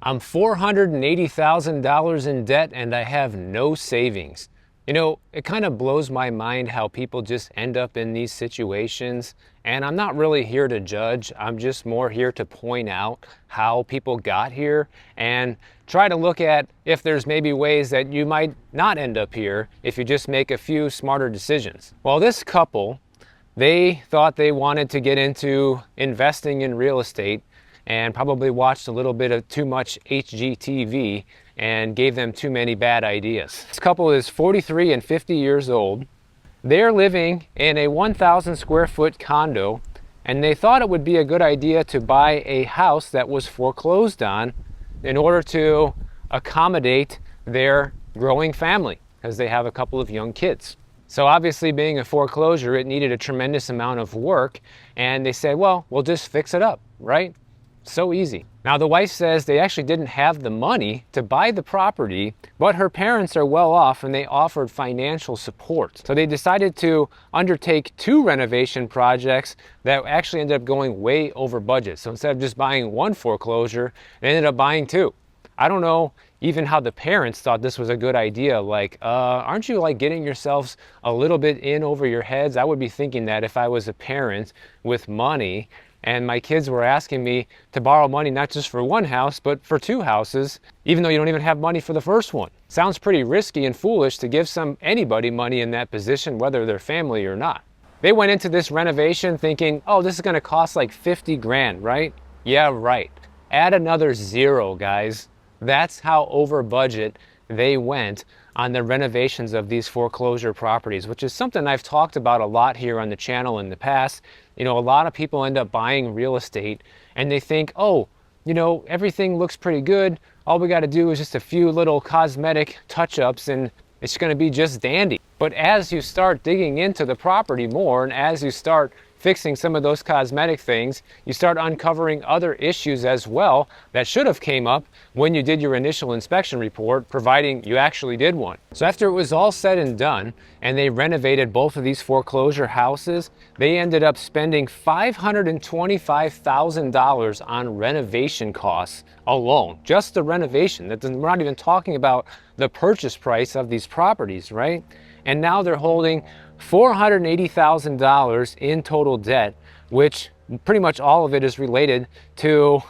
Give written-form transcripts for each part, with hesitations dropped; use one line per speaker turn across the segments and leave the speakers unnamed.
I'm $480,000 in debt and I have no savings. You know, it kind of blows my mind how people just end up in these situations. And I'm not really here to judge. I'm just more here to point out how people got here and try to look at if there's maybe ways that you might not end up here if you just make a few smarter decisions. Well, this couple, they thought they wanted to get into investing in real estate and probably watched a little bit of too much HGTV and gave them too many bad ideas. This couple is 43 and 50 years old. They're living in a 1,000 square foot condo, and they thought it would be a good idea to buy a house that was foreclosed on in order to accommodate their growing family, because they have a couple of young kids. So obviously, being a foreclosure, it needed a tremendous amount of work, and they said, well, we'll just fix it up, right? So easy. Now the wife says they actually didn't have the money to buy the property, but her parents are well off and they offered financial support. So they decided to undertake 2 renovation projects that actually ended up going way over budget. So instead of just buying 1 foreclosure, they ended up buying 2. I don't know even how the parents thought this was a good idea. Like, aren't you like getting yourselves a little bit in over your heads? I would be thinking that if I was a parent with money and my kids were asking me to borrow money not just for 1 house, but for 2 houses, even though you don't even have money for the first one. Sounds pretty risky and foolish to give anybody money in that position, whether they're family or not. They went into this renovation thinking, oh, this is gonna cost like 50 grand, right? Yeah, right. Add another 0, guys. That's how over budget they went on the renovations of these foreclosure properties, which is something I've talked about a lot here on the channel in the past. You know, a lot of people end up buying real estate and they think, oh, you know, everything looks pretty good. All we got to do is just a few little cosmetic touch-ups and it's going to be just dandy. But as you start digging into the property more and as you start fixing some of those cosmetic things, you start uncovering other issues as well that should have came up when you did your initial inspection report, providing you actually did one. So after it was all said and done, and they renovated both of these foreclosure houses, they ended up spending $525,000 on renovation costs alone. Just the renovation. We're not even talking about the purchase price of these properties, right? And now they're holding $480,000 in total debt, which pretty much all of it is related to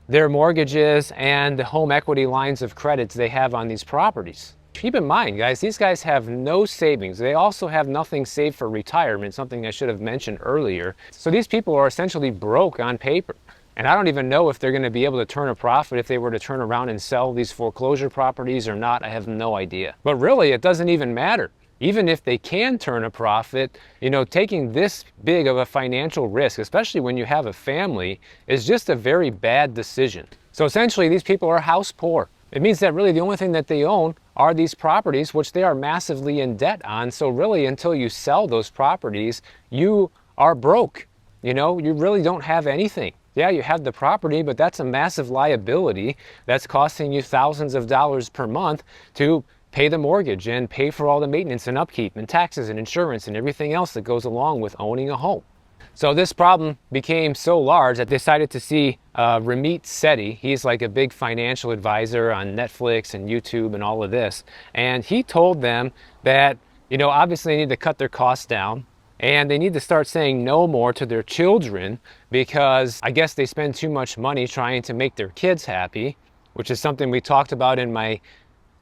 their mortgages and the home equity lines of credits they have on these properties. Keep in mind, guys, these guys have no savings. They also have nothing saved for retirement, something I should have mentioned earlier. So these people are essentially broke on paper. And I don't even know if they're going to be able to turn a profit if they were to turn around and sell these foreclosure properties or not. I have no idea. But really, it doesn't even matter. Even if they can turn a profit, you know, taking this big of a financial risk, especially when you have a family, is just a very bad decision. So essentially, these people are house poor. It means that really the only thing that they own are these properties, which they are massively in debt on. So really, until you sell those properties, you are broke. You know, you really don't have anything. Yeah, you have the property, but that's a massive liability that's costing you thousands of dollars per month to pay the mortgage and pay for all the maintenance and upkeep and taxes and insurance and everything else that goes along with owning a home. So this problem became so large that they decided to see Ramit Sethi. He's like a big financial advisor on Netflix and YouTube and all of this. And he told them that, you know, obviously they need to cut their costs down and they need to start saying no more to their children because I guess they spend too much money trying to make their kids happy, which is something we talked about in my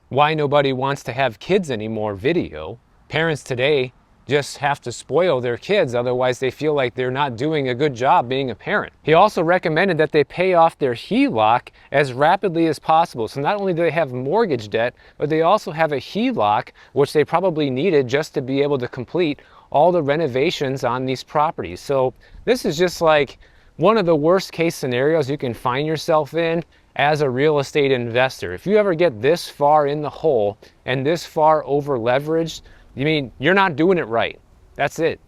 Why Nobody Wants to Have Kids Anymore video. Parents today just have to spoil their kids, otherwise they feel like they're not doing a good job being a parent. He also recommended that they pay off their HELOC as rapidly as possible. So not only do they have mortgage debt, but they also have a HELOC, which they probably needed just to be able to complete all the renovations on these properties. So this is just like one of the worst case scenarios you can find yourself in as a real estate investor. If you ever get this far in the hole and this far over leveraged, you mean you're not doing it right. That's it.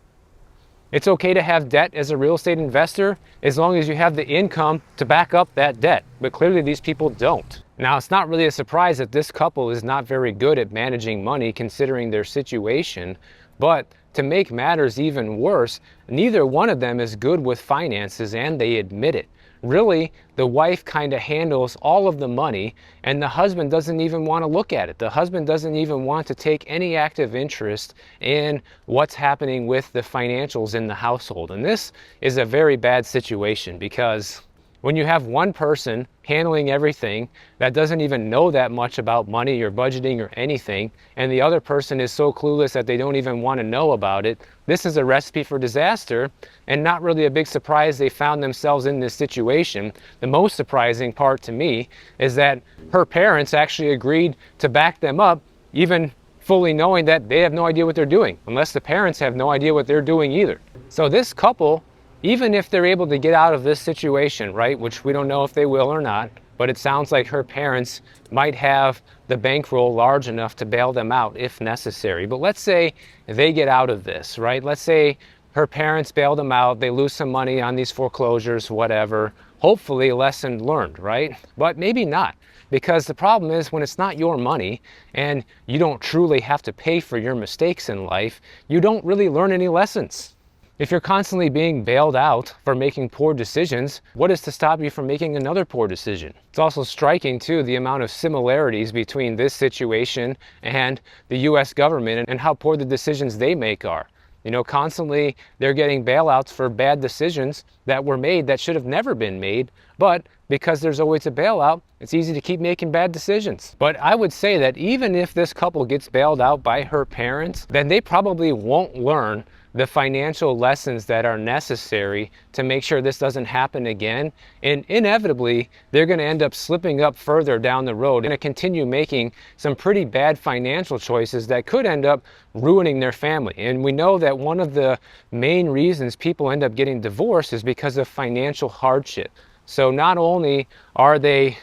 It's okay to have debt as a real estate investor as long as you have the income to back up that debt. But clearly these people don't. Now, it's not really a surprise that this couple is not very good at managing money considering their situation. But to make matters even worse, neither one of them is good with finances and they admit it. really the wife kind of handles all of the money, and the husband doesn't even want to look at it. The husband doesn't even want to take any active interest in what's happening with the financials in the household. And this is a very bad situation, because when you have one person handling everything that doesn't even know that much about money or budgeting or anything, and the other person is so clueless that they don't even want to know about it, this is a recipe for disaster, and not really a big surprise they found themselves in this situation. The most surprising part to me is that her parents actually agreed to back them up, even fully knowing that they have no idea what they're doing, unless the parents have no idea what they're doing either. So this couple, even if they're able to get out of this situation, right, which we don't know if they will or not, but it sounds like her parents might have the bankroll large enough to bail them out if necessary. But let's say they get out of this, right? Let's say her parents bail them out, they lose some money on these foreclosures, whatever. Hopefully a lesson learned, right? But maybe not. Because the problem is, when it's not your money and you don't truly have to pay for your mistakes in life, you don't really learn any lessons. If you're constantly being bailed out for making poor decisions, what is to stop you from making another poor decision? It's also striking, too, the amount of similarities between this situation and the US government and how poor the decisions they make are. You know, constantly they're getting bailouts for bad decisions that were made that should have never been made, but because there's always a bailout, it's easy to keep making bad decisions. But I would say that even if this couple gets bailed out by her parents, then they probably won't learn the financial lessons that are necessary to make sure this doesn't happen again. And inevitably, they're going to end up slipping up further down the road and continue making some pretty bad financial choices that could end up ruining their family. And we know that one of the main reasons people end up getting divorced is because of financial hardship. So not only are they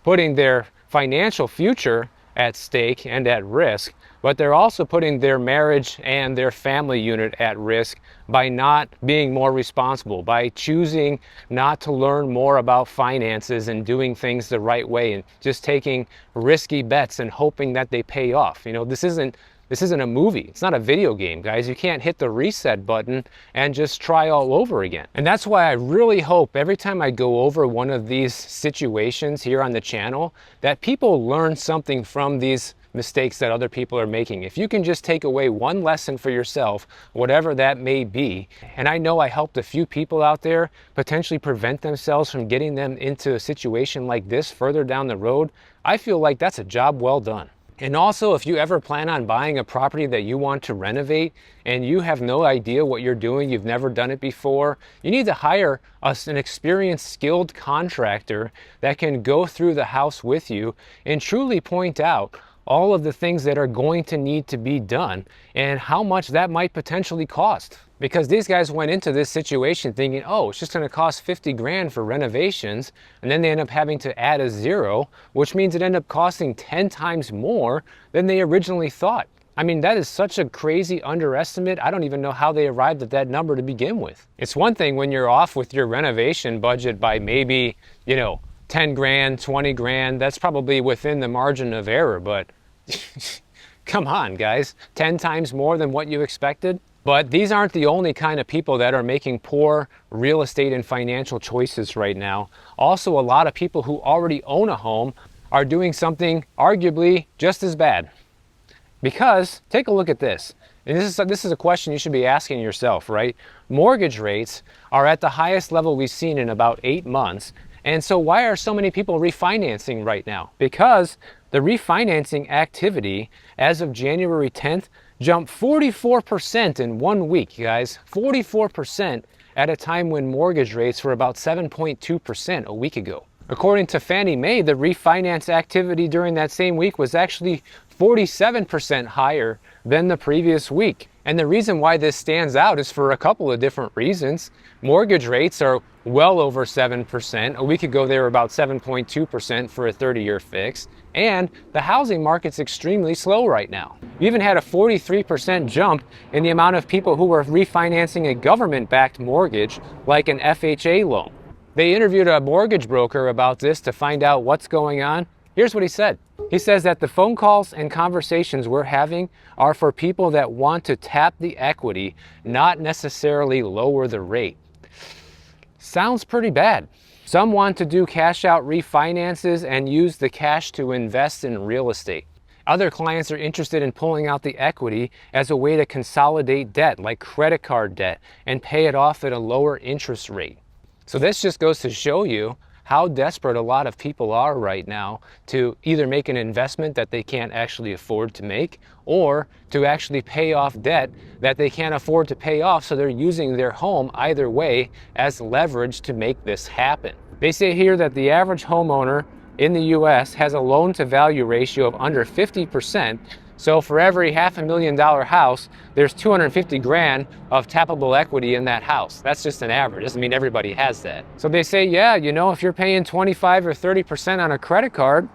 putting their financial future at stake and at risk, but they're also putting their marriage and their family unit at risk by not being more responsible, by choosing not to learn more about finances and doing things the right way and just taking risky bets and hoping that they pay off. You know, this isn't a movie. It's not a video game, guys. You can't hit the reset button and just try all over again. And that's why I really hope every time I go over one of these situations here on the channel that people learn something from these mistakes that other people are making. If you can just take away one lesson for yourself, whatever that may be, and I know I helped a few people out there potentially prevent themselves from getting them into a situation like this further down the road, I feel like that's a job well done. And also, if you ever plan on buying a property that you want to renovate and you have no idea what you're doing, you've never done it before, you need to hire an experienced, skilled contractor that can go through the house with you and truly point out all of the things that are going to need to be done and how much that might potentially cost. Because these guys went into this situation thinking, oh, it's just going to cost 50 grand for renovations, and then they end up having to add a zero, which means it ended up costing 10 times more than they originally thought. I mean, that is such a crazy underestimate. I don't even know how they arrived at that number to begin with. It's one thing when you're off with your renovation budget by maybe, 10 grand, 20 grand, that's probably within the margin of error, but come on, guys, 10 times more than what you expected? But these aren't the only kind of people that are making poor real estate and financial choices right now. Also, a lot of people who already own a home are doing something arguably just as bad. Because, take a look at this. And this is a question you should be asking yourself, right? Mortgage rates are at the highest level we've seen in about 8 months. And so why are so many people refinancing right now? Because the refinancing activity as of January 10th jumped 44% in 1 week, guys. 44% at a time when mortgage rates were about 7.2% a week ago. According to Fannie Mae, the refinance activity during that same week was actually 47% higher than the previous week. And the reason why this stands out is for a couple of different reasons. Mortgage rates are well over 7%. A week ago, they were about 7.2% for a 30-year fix. And the housing market's extremely slow right now. We even had a 43% jump in the amount of people who were refinancing a government-backed mortgage, like an FHA loan. They interviewed a mortgage broker about this to find out what's going on. Here's what he said. He says that the phone calls and conversations we're having are for people that want to tap the equity, not necessarily lower the rate. Sounds pretty bad. Some want to do cash out refinances and use the cash to invest in real estate. Other clients are interested in pulling out the equity as a way to consolidate debt, like credit card debt, and pay it off at a lower interest rate. So this just goes to show you how desperate a lot of people are right now to either make an investment that they can't actually afford to make, or to actually pay off debt that they can't afford to pay off, so they're using their home either way as leverage to make this happen. They say here that the average homeowner in the US has a loan to value ratio of under 50%. So for every $500,000 house, there's 250 grand of tappable equity in that house. That's just an average. Doesn't mean everybody has that. So they say, yeah, you know, if you're paying 25 or 30% on a credit card,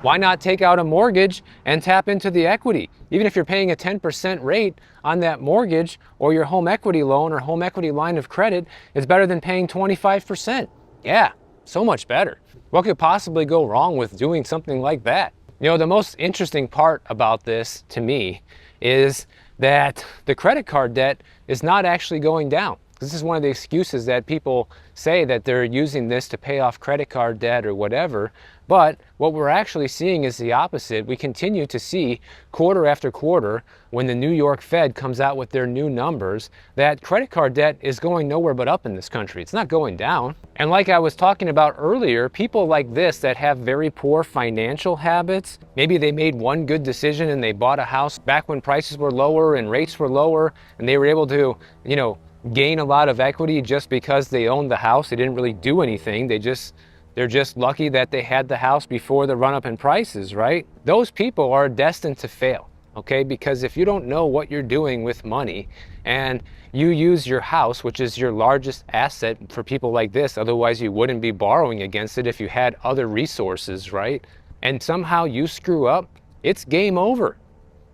why not take out a mortgage and tap into the equity? Even if you're paying a 10% rate on that mortgage or your home equity loan or home equity line of credit, it's better than paying 25%. Yeah, so much better. What could possibly go wrong with doing something like that? You know, the most interesting part about this to me is that the credit card debt is not actually going down. This is one of the excuses that people say, that they're using this to pay off credit card debt or whatever. But what we're actually seeing is the opposite. We continue to see quarter after quarter, when the New York Fed comes out with their new numbers, that credit card debt is going nowhere but up in this country. It's not going down. And like I was talking about earlier, people like this that have very poor financial habits, maybe they made one good decision and they bought a house back when prices were lower and rates were lower, and they were able to, you know, gain a lot of equity just because they owned the house. They didn't really do anything. They're just lucky that they had the house before the run up in prices, right? Those people are destined to fail, okay? Because if you don't know what you're doing with money and you use your house, which is your largest asset for people like this, otherwise you wouldn't be borrowing against it if you had other resources, right? And somehow you screw up, it's game over.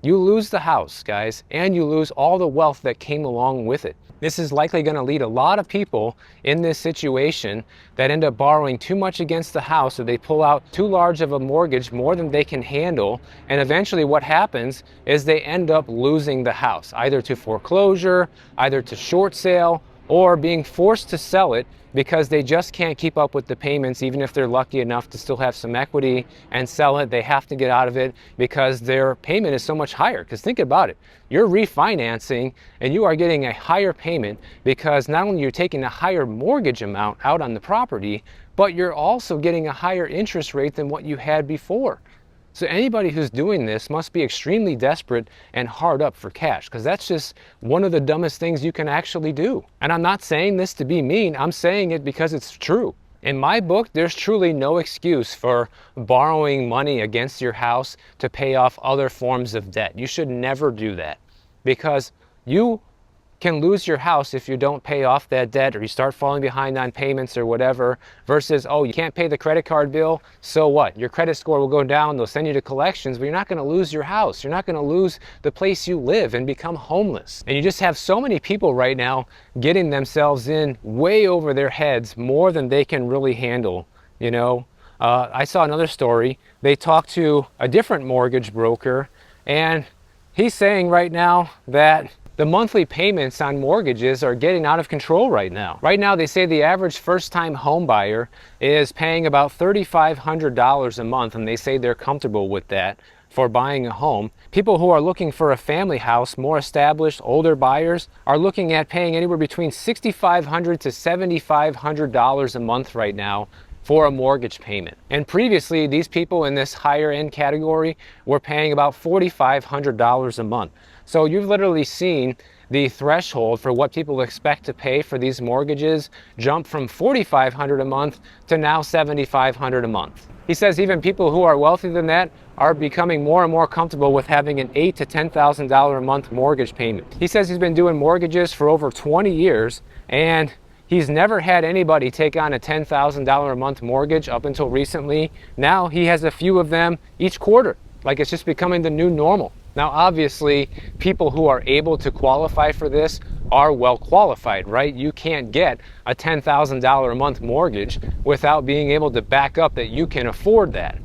You lose the house, guys, and you lose all the wealth that came along with it. This is likely going to lead a lot of people in this situation that end up borrowing too much against the house, or they pull out too large of a mortgage, more than they can handle, and eventually what happens is they end up losing the house, either to foreclosure, either to short sale, or being forced to sell it because they just can't keep up with the payments. Even if they're lucky enough to still have some equity and sell it, they have to get out of it because their payment is so much higher. Because think about it, you're refinancing and you are getting a higher payment because not only you're taking a higher mortgage amount out on the property, but you're also getting a higher interest rate than what you had before. So anybody who's doing this must be extremely desperate and hard up for cash, because that's just one of the dumbest things you can actually do. And I'm not saying this to be mean, I'm saying it because it's true. In my book, there's truly no excuse for borrowing money against your house to pay off other forms of debt. You should never do that, because you can lose your house if you don't pay off that debt, or you start falling behind on payments or whatever, versus, oh, you can't pay the credit card bill, so what? Your credit score will go down, they'll send you to collections, but you're not going to lose your house. You're not going to lose the place you live and become homeless. And you just have so many people right now getting themselves in way over their heads, more than they can really handle, you know. I saw another story. They talked to a different mortgage broker, and he's saying right now that the monthly payments on mortgages are getting out of control right now. Right now, they say the average first-time home buyer is paying about $3,500 a month, and they say they're comfortable with that for buying a home. People who are looking for a family house, more established, older buyers, are looking at paying anywhere between $6,500 to $7,500 a month right now for a mortgage payment. And previously, these people in this higher end category were paying about $4,500 a month. So you've literally seen the threshold for what people expect to pay for these mortgages jump from $4,500 a month to now $7,500 a month. He says even people who are wealthier than that are becoming more and more comfortable with having an $8,000 to $10,000 a month mortgage payment. He says he's been doing mortgages for over 20 years, and he's never had anybody take on a $10,000 a month mortgage up until recently. Now he has a few of them each quarter. Like, it's just becoming the new normal. Now, obviously, people who are able to qualify for this are well qualified, right? You can't get a $10,000 a month mortgage without being able to back up that you can afford that.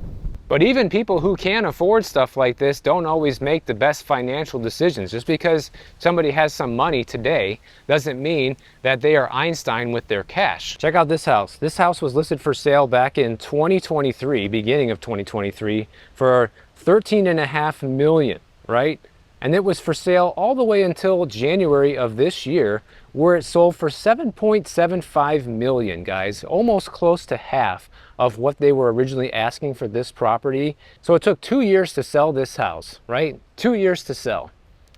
But even people who can afford stuff like this don't always make the best financial decisions. Just because somebody has some money today doesn't mean that they are Einstein with their cash. Check out this house. This house was listed for sale back in 2023, beginning of 2023, for $13.5 million, right? And it was for sale all the way until January of this year, where it sold for $7.75 million, guys, almost close to half of what they were originally asking for this property. So it took 2 years to sell this house, right? 2 years to sell.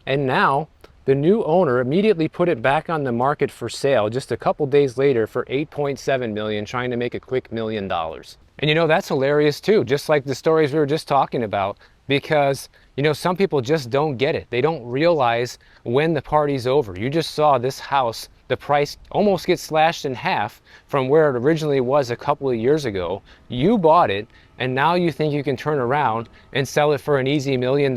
And now the new owner immediately put it back on the market for sale just a couple days later for $8.7 million, trying to make a quick $1 million. And you know, that's hilarious too, just like the stories we were just talking about, because you know, some people just don't get it. They don't realize when the party's over. You just saw this house, the price almost get slashed in half from where it originally was a couple of years ago. You bought it, and now you think you can turn around and sell it for an easy $1 million?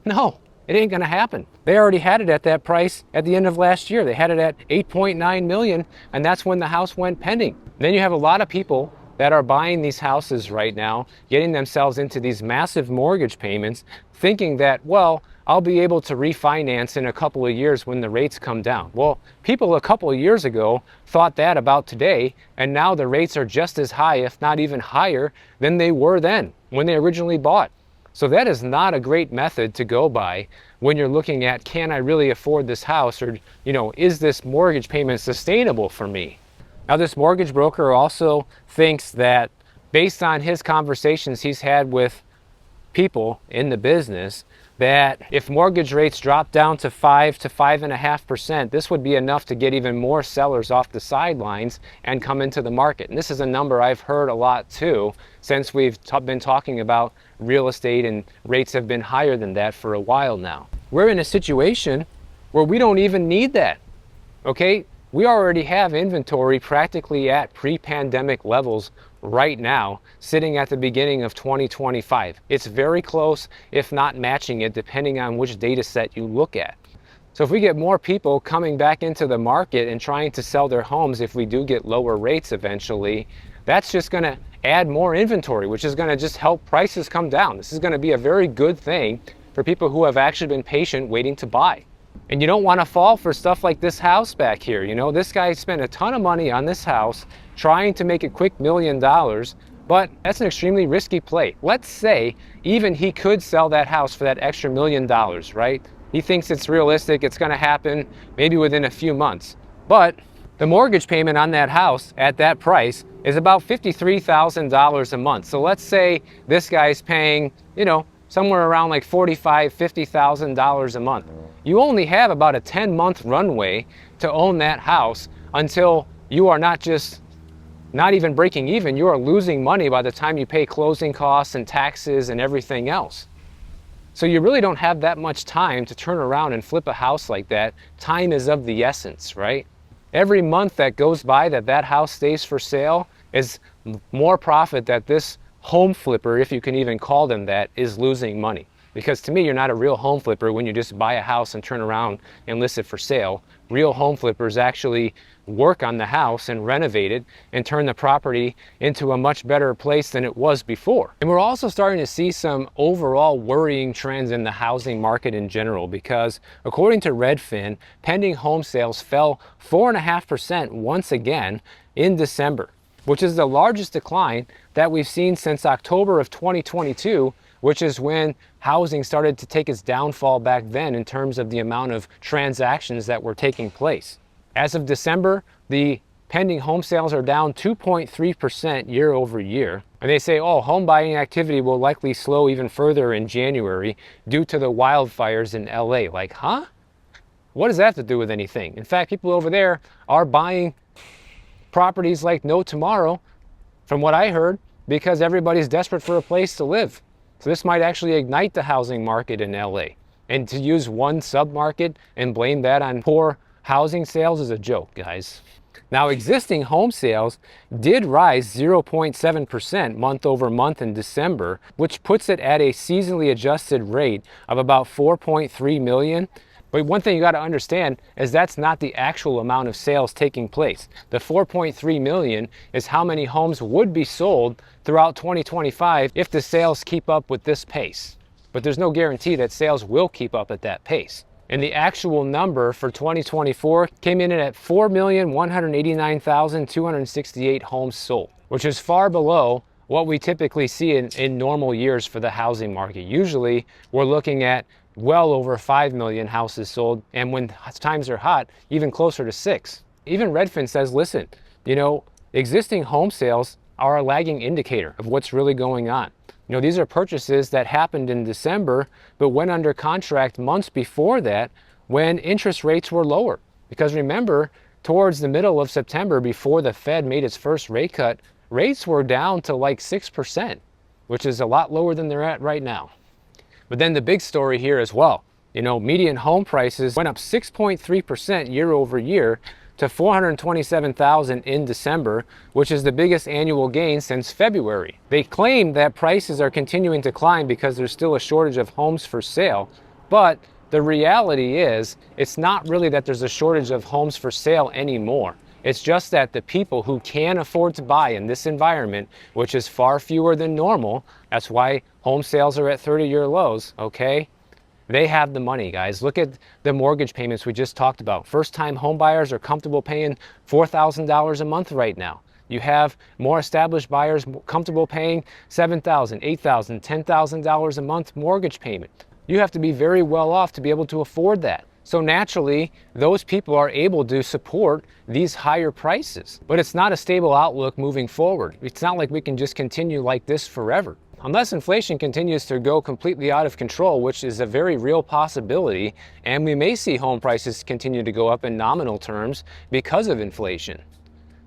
No, it ain't gonna happen. They already had it at that price at the end of last year. They had it at $8.9 million, and that's when the house went pending. Then you have a lot of people that are buying these houses right now, getting themselves into these massive mortgage payments, thinking that, well, I'll be able to refinance in a couple of years when the rates come down. Well, people a couple of years ago thought that about today, and now the rates are just as high, if not even higher, than they were then when they originally bought. So that is not a great method to go by when you're looking at, can I really afford this house, or, you know, is this mortgage payment sustainable for me? Now, this mortgage broker also thinks that based on his conversations he's had with people in the business, that if mortgage rates drop down to 5 to 5.5%, this would be enough to get even more sellers off the sidelines and come into the market. And this is a number I've heard a lot too, since we've been talking about real estate, and rates have been higher than that for a while now. We're in a situation where we don't even need that, okay? We already have inventory practically at pre-pandemic levels right now, sitting at the beginning of 2025. It's very close, if not matching it, depending on which data set you look at. So if we get more people coming back into the market and trying to sell their homes, if we do get lower rates eventually, that's just going to add more inventory, which is going to just help prices come down. This is going to be a very good thing for people who have actually been patient waiting to buy. And you don't want to fall for stuff like this house back here. You know, this guy spent a ton of money on this house trying to make a quick $1 million, but that's an extremely risky play. Let's say even he could sell that house for that extra $1 million, right? He thinks it's realistic, it's going to happen maybe within a few months. But the mortgage payment on that house at that price is about $53,000 a month. So let's say this guy's paying, you know, somewhere around like $45,000, $50,000 a month. You only have about a 10-month runway to own that house until you are not even breaking even, you are losing money by the time you pay closing costs and taxes and everything else. So you really don't have that much time to turn around and flip a house like that. Time is of the essence, right? Every month that goes by that house stays for sale is more profit that this home flipper, if you can even call them that, is losing money. Because to me, you're not a real home flipper when you just buy a house and turn around and list it for sale. Real home flippers actually work on the house and renovate it and turn the property into a much better place than it was before. And we're also starting to see some overall worrying trends in the housing market in general, because according to Redfin, pending home sales fell 4.5% once again in December, which is the largest decline that we've seen since October of 2022, which is when housing started to take its downfall back then in terms of the amount of transactions that were taking place. As of December, the pending home sales are down 2.3% year over year. And they say, oh, home buying activity will likely slow even further in January due to the wildfires in LA. Like, huh? What does that have to do with anything? In fact, people over there are buying properties like no tomorrow, from what I heard, because everybody's desperate for a place to live. So this might actually ignite the housing market in LA. And to use one sub-market and blame that on poor housing sales is a joke, guys. Now, existing home sales did rise 0.7% month over month in December, which puts it at a seasonally adjusted rate of about 4.3 million. But one thing you got to understand is that's not the actual amount of sales taking place. The 4.3 million is how many homes would be sold throughout 2025 if the sales keep up with this pace. But there's no guarantee that sales will keep up at that pace. And the actual number for 2024 came in at 4,189,268 homes sold, which is far below what we typically see in normal years for the housing market. Usually we're looking at well over 5 million houses sold, and when times are hot, even closer to 6. Even Redfin says, listen, existing home sales are a lagging indicator of what's really going on. These are purchases that happened in December, but went under contract months before that when interest rates were lower. Because remember, towards the middle of September, before the Fed made its first rate cut, rates were down to like 6%, which is a lot lower than they're at right now. But then the big story here as well, median home prices went up 6.3% year over year to 427,000 in December, which is the biggest annual gain since February. They claim that prices are continuing to climb because there's still a shortage of homes for sale, but the reality is it's not really that there's a shortage of homes for sale anymore. It's just that the people who can afford to buy in this environment, which is far fewer than normal, that's why home sales are at 30-year lows, okay? They have the money, guys. Look at the mortgage payments we just talked about. First-time home buyers are comfortable paying $4,000 a month right now. You have more established buyers comfortable paying $7,000, $8,000, $10,000 a month mortgage payment. You have to be very well off to be able to afford that. So naturally, those people are able to support these higher prices. But it's not a stable outlook moving forward. It's not like we can just continue like this forever. Unless inflation continues to go completely out of control, which is a very real possibility, and we may see home prices continue to go up in nominal terms because of inflation.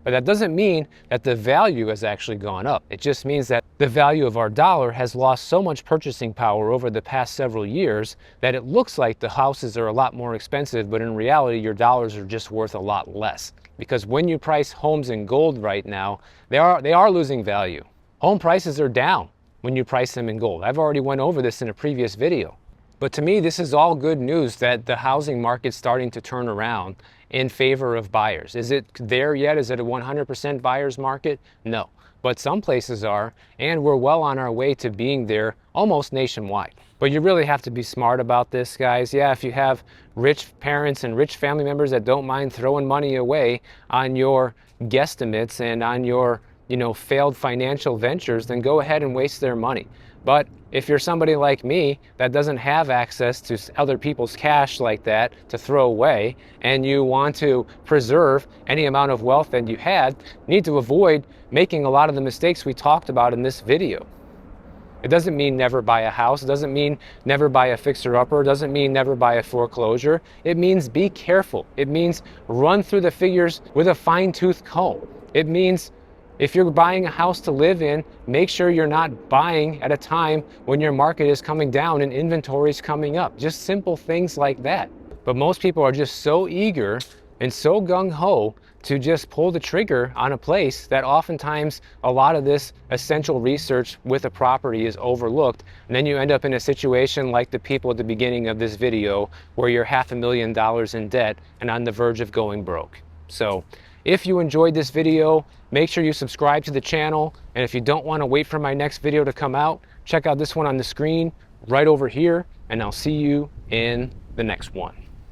But that doesn't mean that the value has actually gone up. It just means that the value of our dollar has lost so much purchasing power over the past several years that it looks like the houses are a lot more expensive, but in reality, your dollars are just worth a lot less. Because when you price homes in gold right now, they are losing value. Home prices are down when you price them in gold. I've already went over this in a previous video. But to me, this is all good news that the housing market's starting to turn around in favor of buyers. Is it there yet? Is it a 100% buyer's market? No. But some places are, and we're well on our way to being there almost nationwide. But you really have to be smart about this, guys. Yeah, if you have rich parents and rich family members that don't mind throwing money away on your guesstimates and on your failed financial ventures, then go ahead and waste their money. But if you're somebody like me that doesn't have access to other people's cash like that to throw away, and you want to preserve any amount of wealth that you had, you need to avoid making a lot of the mistakes we talked about in this video. It doesn't mean never buy a house. It doesn't mean never buy a fixer-upper. It doesn't mean never buy a foreclosure. It means be careful. It means run through the figures with a fine-tooth comb. It means if you're buying a house to live in, make sure you're not buying at a time when your market is coming down and inventory is coming up. Just simple things like that. But most people are just so eager and so gung-ho to just pull the trigger on a place that oftentimes a lot of this essential research with a property is overlooked. And then you end up in a situation like the people at the beginning of this video where you're $500,000 in debt and on the verge of going broke. So if you enjoyed this video, make sure you subscribe to the channel. And if you don't want to wait for my next video to come out, check out this one on the screen right over here, and I'll see you in the next one.